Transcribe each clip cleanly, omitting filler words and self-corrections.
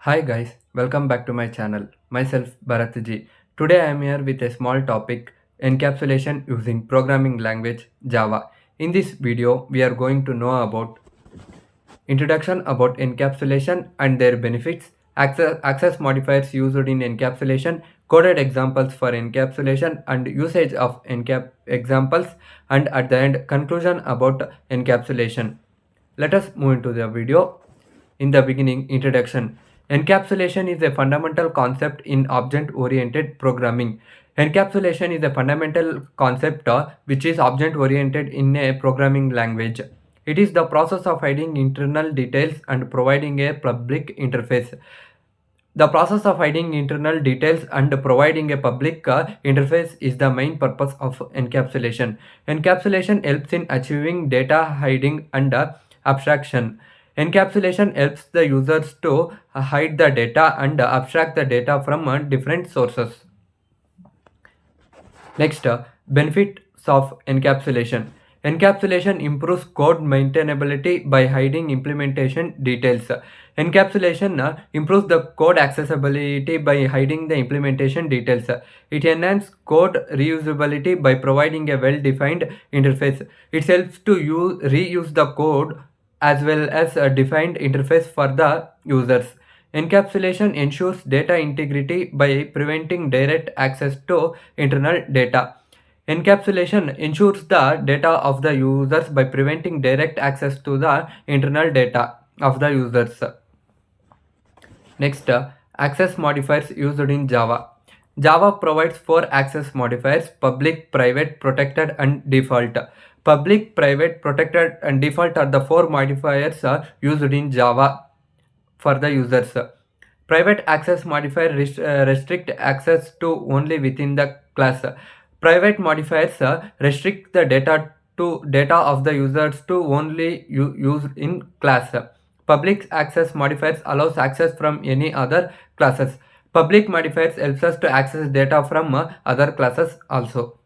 Hi guys, welcome back to my channel. Myself Bharatji. Today I am here with a small topic, encapsulation using programming language Java. In this video we are going to know about introduction about encapsulation and their benefits, access modifiers used in encapsulation, coded examples for encapsulation and usage of encap examples, and at the end conclusion about encapsulation. Let us move into the video. In the beginning, introduction. Encapsulation is a fundamental concept in object-oriented programming. Encapsulation is a fundamental concept which is object-oriented in a programming language. It is the process of hiding internal details and providing a public interface. The process of hiding internal details and providing a public interface is the main purpose of encapsulation. Encapsulation helps in achieving data hiding and abstraction. Encapsulation helps the users to hide the data and abstract the data from different sources. Next, benefits of encapsulation. Encapsulation improves code maintainability by hiding implementation details. Encapsulation improves the code accessibility by hiding the implementation details. It enhances code reusability by providing a well-defined interface. It helps to reuse the code as well as a defined interface for the users. Encapsulation ensures data integrity by preventing direct access to internal data. Encapsulation ensures the data of the users by preventing direct access to the internal data of the users. Next, access modifiers used in Java. Java provides four access modifiers: public, private, protected, and default. Public, private, protected, and default are the four modifiers used in Java for the users. Private access modifier restrict access to only within the class. Private modifiers restrict the data of the users to only used in class. Public access modifiers allows access from any other classes. Public modifiers helps us to access data from other classes also.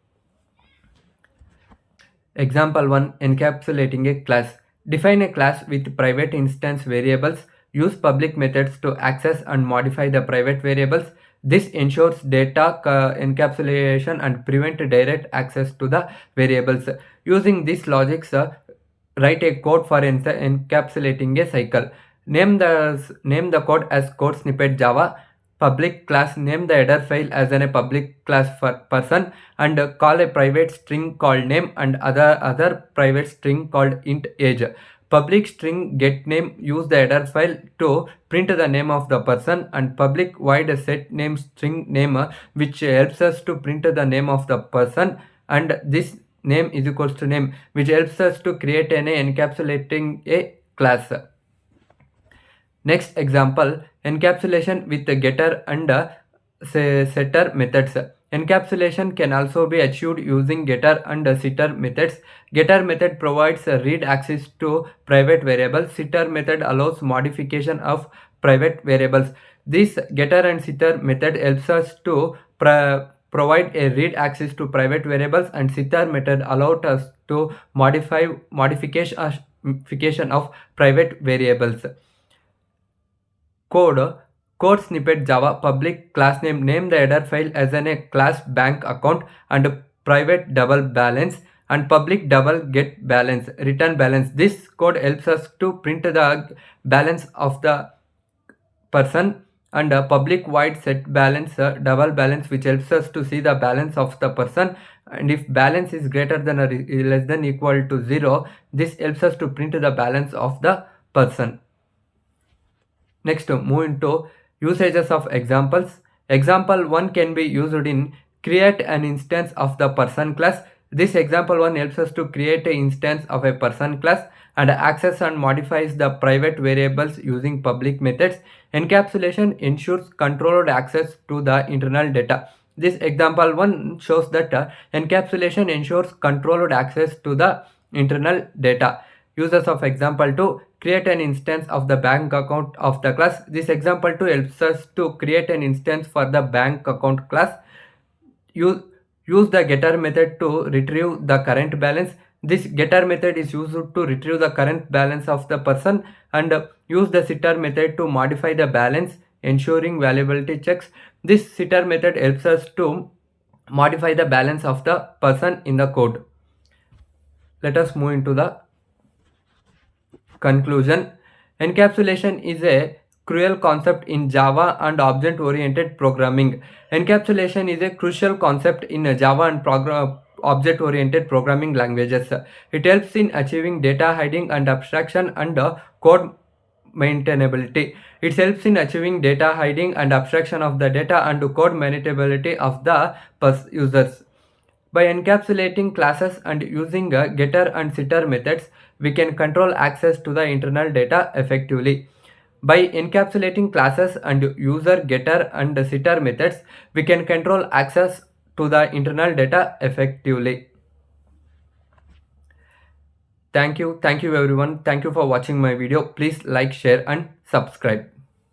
Example 1. Encapsulating a class. Define a class with private instance variables. Use public methods to access and modify the private variables. This ensures data encapsulation and prevent direct access to the variables. Using these logics, write a code for encapsulating a cycle. Name the code as code snippet Java. Public class, name the header file as a public class for person, and call a private string called name and other private string called int age. Public string get name, use the header file to print the name of the person, and public void set name string name which helps us to print the name of the person, and this name is equals to name which helps us to create an encapsulating a class. Next example, encapsulation with the getter and setter methods. Encapsulation can also be achieved using getter and setter methods. Getter method provides a read access to private variables. Setter method allows modification of private variables. This getter and setter method helps us to provide a read access to private variables, and setter method allows us to modification of private variables. Code snippet Java. Public class name the header file as a class bank account, and private double balance, and public double get balance, return balance. This code helps us to print the balance of the person, and public void set balance double balance which helps us to see the balance of the person, and if balance is greater than or less than equal to 0, this helps us to print the balance of the person. Next, move into usages of examples. Example 1 can be used in create an instance of the person class. This example 1 helps us to create an instance of a person class and access and modifies the private variables using public methods. Encapsulation ensures controlled access to the internal data. This example 1 shows that encapsulation ensures controlled access to the internal data. Uses of example 2: create an instance of the bank account of the class. This example 2 helps us to create an instance for the bank account class. Use the getter method to retrieve the current balance. This getter method is used to retrieve the current balance of the person, and use the setter method to modify the balance. ensuring valuability checks. This sitter method helps us to modify the balance of the person in the code. Let us move into the conclusion. Encapsulation is a crucial concept in Java and object-oriented programming. Encapsulation is a crucial concept in Java and object-oriented programming languages. It helps in achieving data hiding and abstraction and code maintainability. It helps in achieving data hiding and abstraction of the data and code maintainability of the users. By encapsulating classes and using getter and sitter methods, we can control access to the internal data effectively. By encapsulating classes and user getter and sitter methods, we can control access to the internal data effectively. Thank you everyone. Thank you for watching my video. Please like, share and subscribe.